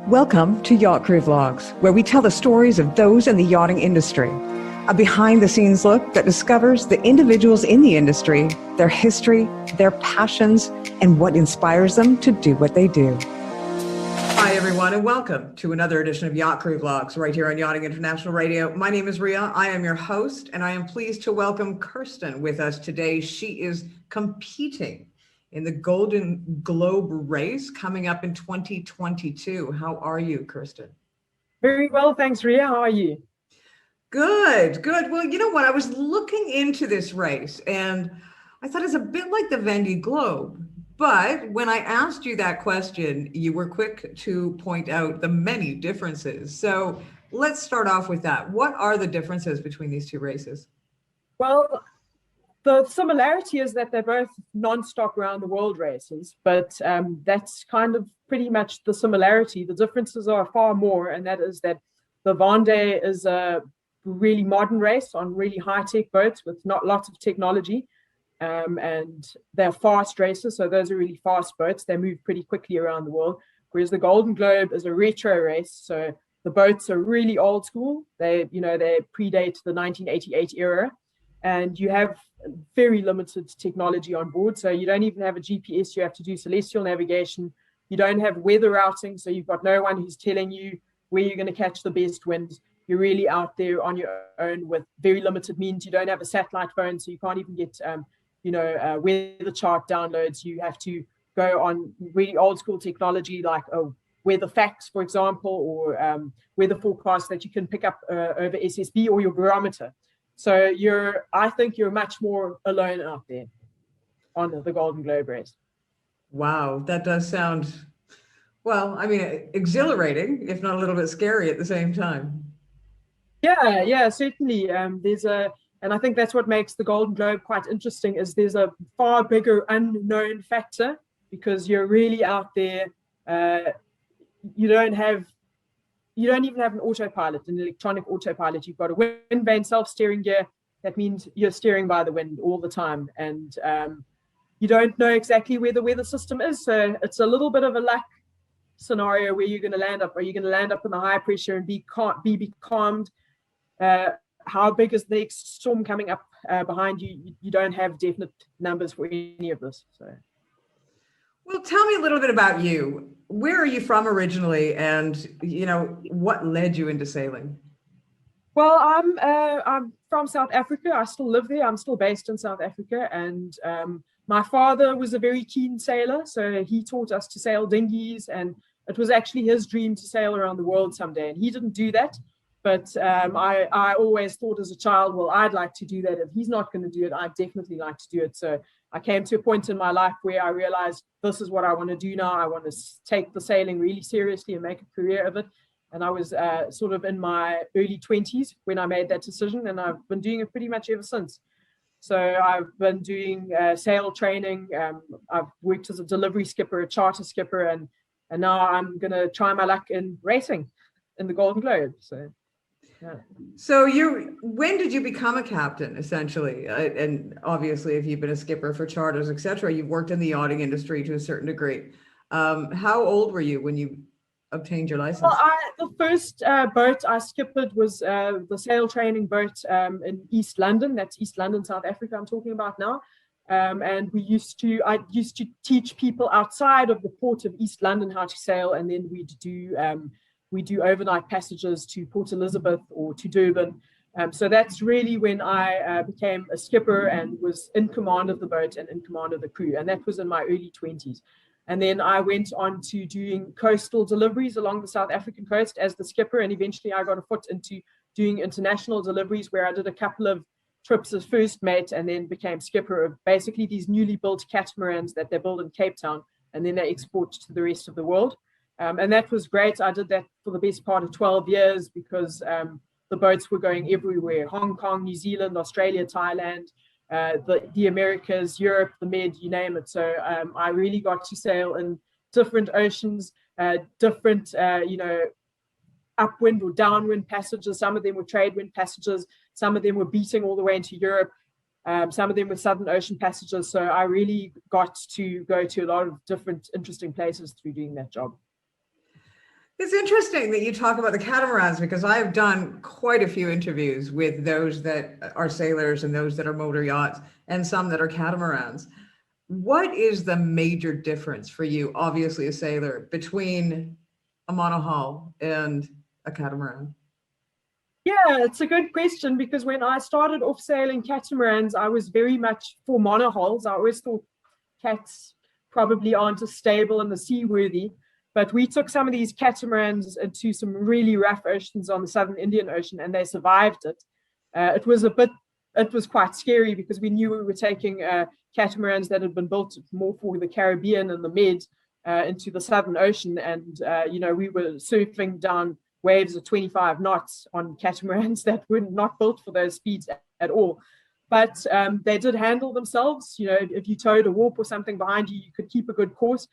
Welcome to Yacht Crew Vlogs, where we tell the stories of those in the yachting industry. A behind-the-scenes look that discovers the individuals in the industry, their history, their passions, and what inspires them to do what they do. Hi, everyone, and welcome to another edition of Yacht Crew Vlogs right here on Yachting International Radio. My name is Ria. I am your host, and I am pleased to welcome Kirsten with us today. She is competing in the Golden Globe race coming up in 2022. How are you, Kirsten? Very well, thanks, Ria. How are you? Good, good. Well, you know what? I was looking into this race and I thought it's a bit like the Vendée Globe. But when I asked you that question, you were quick to point out the many differences. So let's start off with that. What are the differences between these two races? Well, the similarity is that they're both non-stop around the world races, but that's kind of pretty much the similarity. The differences are far more, and that is that the Vendée is a really modern race on really high-tech boats with not lots of technology, and they're fast races, so those are really fast boats. They move pretty quickly around the world, whereas the Golden Globe is a retro race, so the boats are really old school. They predate the 1988 era, and you have very limited technology on board. So you don't even have a GPS. You have to do celestial navigation. You don't have weather routing. So you've got no one who's telling you where you're going to catch the best winds. You're really out there on your own with very limited means. You don't have a satellite phone, so you can't even get, weather chart downloads. You have to go on really old school technology like weather facts, for example, or weather forecasts that you can pick up over SSB or your barometer. So I think you're much more alone out there on the Golden Globe race. Wow, that does sound, well, I mean, exhilarating, if not a little bit scary at the same time. Yeah, certainly. And I think that's what makes the Golden Globe quite interesting is there's a far bigger unknown factor because you're really out there. You don't even have an autopilot, an electronic autopilot. You've got a wind-vane self-steering gear. That means you're steering by the wind all the time. And you don't know exactly where the weather system is. So it's a little bit of a luck scenario where you're going to land up. Are you going to land up in the high pressure and be calmed? How big is the next storm coming up behind you? You don't have definite numbers for any of this. So. Well, tell me a little bit about you. Where are you from originally, and what led you into sailing? Well, I'm from South Africa. I still live there. I'm still based in South Africa, and my father was a very keen sailor, so he taught us to sail dinghies, and it was actually his dream to sail around the world someday, and he didn't do that. But I always thought as a child, well, I'd like to do that. If he's not going to do it, I'd definitely like to do it. So I came to a point in my life where I realized this is what I want to do now. I want to take the sailing really seriously and make a career of it. And I was sort of in my early 20s when I made that decision, and I've been doing it pretty much ever since. So I've been doing sail training. I've worked as a delivery skipper, a charter skipper, and now I'm going to try my luck in racing in the Golden Globe. So. Yeah. So when did you become a captain, essentially? And obviously, if you've been a skipper for charters, etc., you've worked in the yachting industry to a certain degree. How old were you when you obtained your license? Well, the first boat I skippered was the sail training boat in East London. That's East London, South Africa I'm talking about now. And I used to teach people outside of the port of East London how to sail, and then we do overnight passages to Port Elizabeth or to Durban. So that's really when I became a skipper and was in command of the boat and in command of the crew. And that was in my early 20s. And then I went on to doing coastal deliveries along the South African coast as the skipper. And eventually I got a foot into doing international deliveries where I did a couple of trips as first mate and then became skipper of basically these newly built catamarans that they build in Cape Town. And then they export to the rest of the world. And that was great. I did that for the best part of 12 years because the boats were going everywhere: Hong Kong, New Zealand, Australia, Thailand, the Americas, Europe, the Med, you name it. So I really got to sail in different oceans, different, upwind or downwind passages. Some of them were trade wind passages. Some of them were beating all the way into Europe. Some of them were Southern Ocean passages. So I really got to go to a lot of different interesting places through doing that job. It's interesting that you talk about the catamarans because I have done quite a few interviews with those that are sailors and those that are motor yachts and some that are catamarans. What is the major difference for you, obviously a sailor, between a monohull and a catamaran? Yeah, it's a good question because when I started off sailing catamarans, I was very much for monohulls. I always thought cats probably aren't as stable and as seaworthy. But we took some of these catamarans into some really rough oceans on the Southern Indian Ocean, and they survived it. It was quite scary because we knew we were taking catamarans that had been built more for the Caribbean and the Med into the Southern Ocean, and we were surfing down waves of 25 knots on catamarans that were not built for those speeds at all. But they did handle themselves. If you towed a warp or something behind you, you could keep a good course.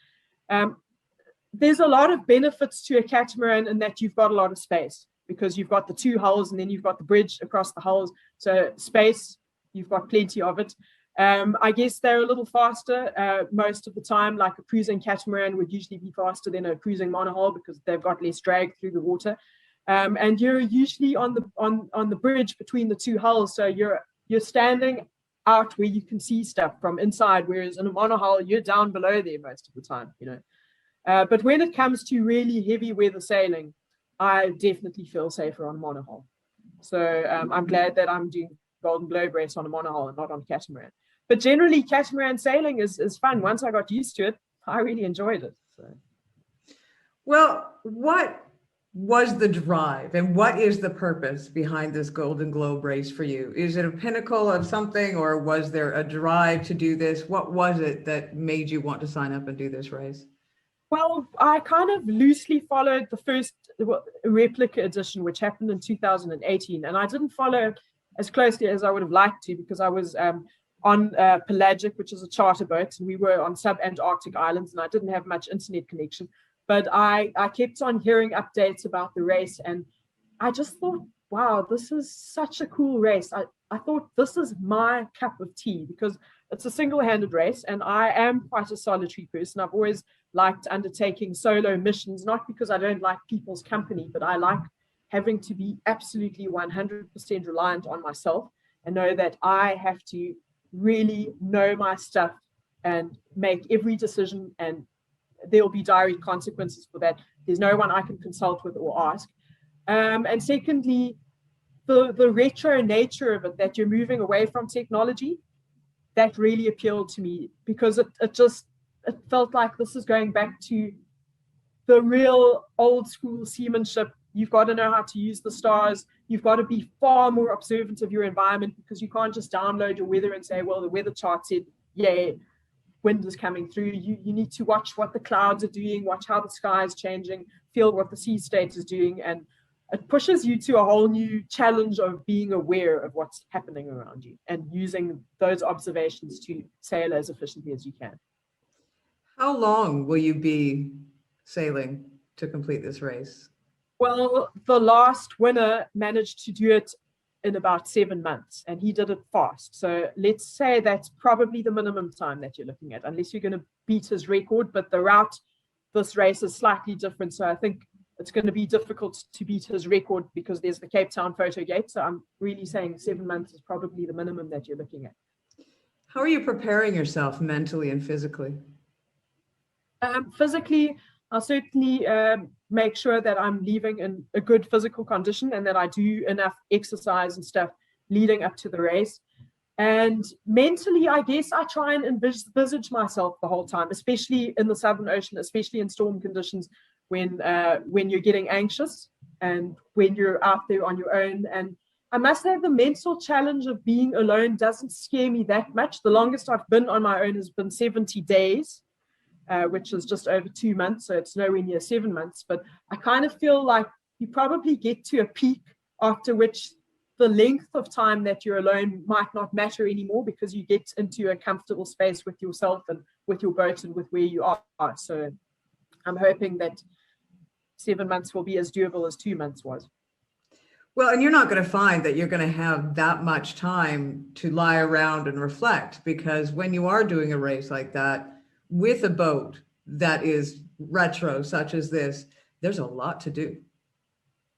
There's a lot of benefits to a catamaran in that you've got a lot of space because you've got the two hulls and then you've got the bridge across the hulls. So space, you've got plenty of it. I guess they're a little faster most of the time, like a cruising catamaran would usually be faster than a cruising monohull because they've got less drag through the water. And you're usually on the bridge between the two hulls. So you're standing out where you can see stuff from inside, whereas in a monohull, you're down below there most of the time, But when it comes to really heavy weather sailing, I definitely feel safer on a monohull. So I'm glad that I'm doing Golden Globe race on a monohull and not on a catamaran. But generally, catamaran sailing is fun. Once I got used to it, I really enjoyed it. So. Well, what was the drive and what is the purpose behind this Golden Globe race for you? Is it a pinnacle of something, or was there a drive to do this? What was it that made you want to sign up and do this race? Well, I kind of loosely followed the first replica edition, which happened in 2018, and I didn't follow as closely as I would have liked to because I was on Pelagic, which is a charter boat, and we were on sub-Antarctic islands, and I didn't have much internet connection. But I kept on hearing updates about the race, and I just thought, wow, this is such a cool race. I thought this is my cup of tea because it's a single-handed race, and I am quite a solitary person. I've always liked undertaking solo missions, not because I don't like people's company, but I like having to be absolutely 100% reliant on myself and know that I have to really know my stuff and make every decision, and there'll be direct consequences for that. There's no one I can consult with or ask. And secondly, the retro nature of it, that you're moving away from technology, that really appealed to me because it felt like this is going back to the real old school seamanship. You've got to know how to use the stars. You've got to be far more observant of your environment because you can't just download your weather and say, well, the weather chart said, yeah, wind is coming through. You need to watch what the clouds are doing, watch how the sky is changing, feel what the sea state is doing. And it pushes you to a whole new challenge of being aware of what's happening around you and using those observations to sail as efficiently as you can. How long will you be sailing to complete this race? Well, the last winner managed to do it in about 7 months, and he did it fast. So let's say that's probably the minimum time that you're looking at, unless you're going to beat his record. But the route this race is slightly different. So I think it's going to be difficult to beat his record because there's the Cape Town photo gate. So I'm really saying 7 months is probably the minimum that you're looking at. How are you preparing yourself mentally and physically? Physically, I'll certainly make sure that I'm leaving in a good physical condition and that I do enough exercise and stuff leading up to the race. And mentally, I guess I try and envisage myself the whole time, especially in the Southern Ocean, especially in storm conditions when you're getting anxious and when you're out there on your own. And I must say the mental challenge of being alone doesn't scare me that much. The longest I've been on my own has been 70 days. Which is just over 2 months, so it's nowhere near 7 months. But I kind of feel like you probably get to a peak after which the length of time that you're alone might not matter anymore because you get into a comfortable space with yourself and with your boat and with where you are. So I'm hoping that 7 months will be as doable as 2 months was. Well, and you're not going to find that you're going to have that much time to lie around and reflect, because when you are doing a race like that, with a boat that is retro, such as this, there's a lot to do.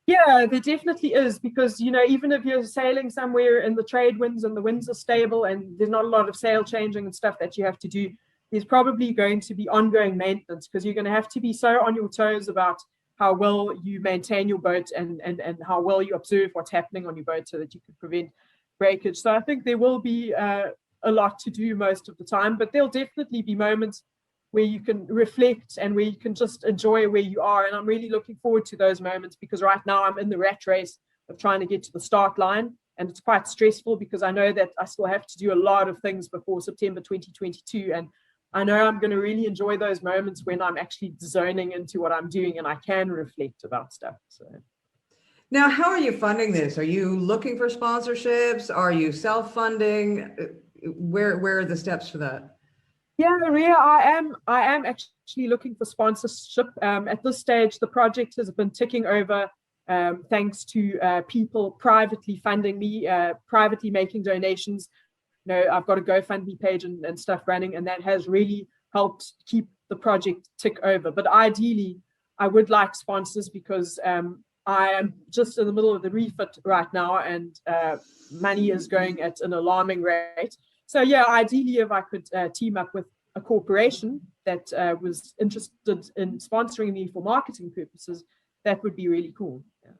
Yeah, there definitely is, because, you know, even if you're sailing somewhere in the trade winds and the winds are stable and there's not a lot of sail changing and stuff that you have to do, there's probably going to be ongoing maintenance, because you're going to have to be so on your toes about how well you maintain your boat and how well you observe what's happening on your boat so that you can prevent breakage. So I think there will be a lot to do most of the time, but there'll definitely be moments where you can reflect and where you can just enjoy where you are. And I'm really looking forward to those moments, because right now I'm in the rat race of trying to get to the start line. And it's quite stressful because I know that I still have to do a lot of things before September 2022. And I know I'm going to really enjoy those moments when I'm actually zoning into what I'm doing and I can reflect about stuff. So now, how are you funding this? Are you looking for sponsorships? Are you self-funding? Where are the steps for that? yeah, Ria, I am actually looking for sponsorship. At this stage, the project has been ticking over, thanks to people privately funding me, privately making donations. You know, I've got a GoFundMe page and stuff running, and that has really helped keep the project tick over. But ideally, I would like sponsors, because I am just in the middle of the refit right now, and money is going at an alarming rate. So yeah, ideally, if I could team up with a corporation that was interested in sponsoring me for marketing purposes, that would be really cool. Yeah.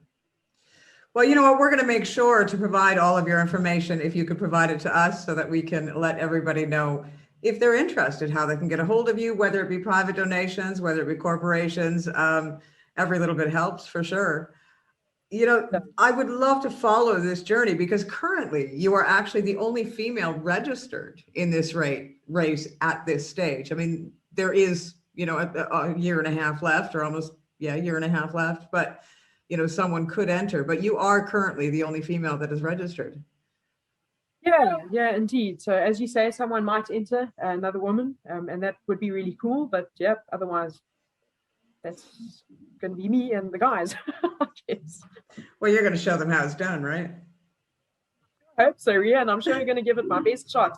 Well, you know what, we're going to make sure to provide all of your information if you could provide it to us, so that we can let everybody know if they're interested, how they can get a hold of you, whether it be private donations, whether it be corporations. Every little bit helps for sure. You know, I would love to follow this journey, because currently you are actually the only female registered in this race at this stage. I mean, there is, you know, a year and a half left, or almost, yeah, a year and a half left, but, you know, someone could enter, but you are currently the only female that is registered. Yeah, indeed. So as you say, someone might enter, another woman, and that would be really cool. But yeah, otherwise, that's going to be me and the guys, I guess. Well, you're going to show them how it's done, right? I hope so, yeah, and I'm sure I'm going to give it my best shot.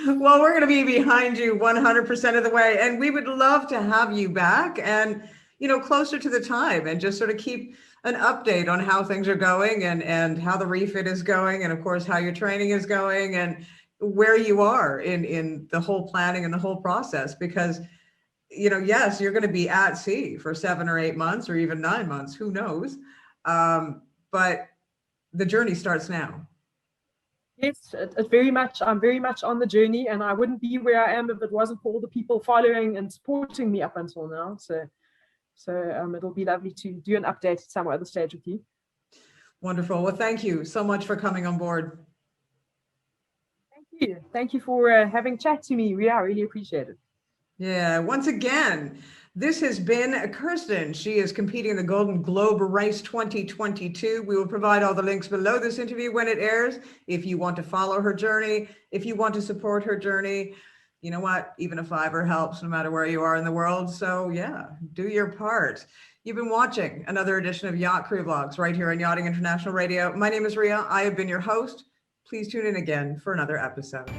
Well, we're going to be behind you 100% of the way, and we would love to have you back, and, you know, closer to the time, and just sort of keep an update on how things are going, and how the refit is going, and of course how your training is going, and where you are in the whole planning and the whole process. Because, you know, yes, you're going to be at sea for 7 or 8 months, or even 9 months, who knows? But the journey starts now. Yes, I'm very much on the journey, and I wouldn't be where I am if it wasn't for all the people following and supporting me up until now. So it'll be lovely to do an update at some other stage with you. Wonderful. Well, thank you so much for coming on board. Thank you for having chat to me, Ria. I really appreciate it. Yeah, once again, this has been Kirsten. She is competing in the Golden Globe Race 2022. We will provide all the links below this interview when it airs. If you want to follow her journey, if you want to support her journey, you know what? Even a $5 helps, no matter where you are in the world. So yeah, do your part. You've been watching another edition of Yacht Crew Vlogs right here on Yachting International Radio. My name is Ria. I have been your host. Please tune in again for another episode.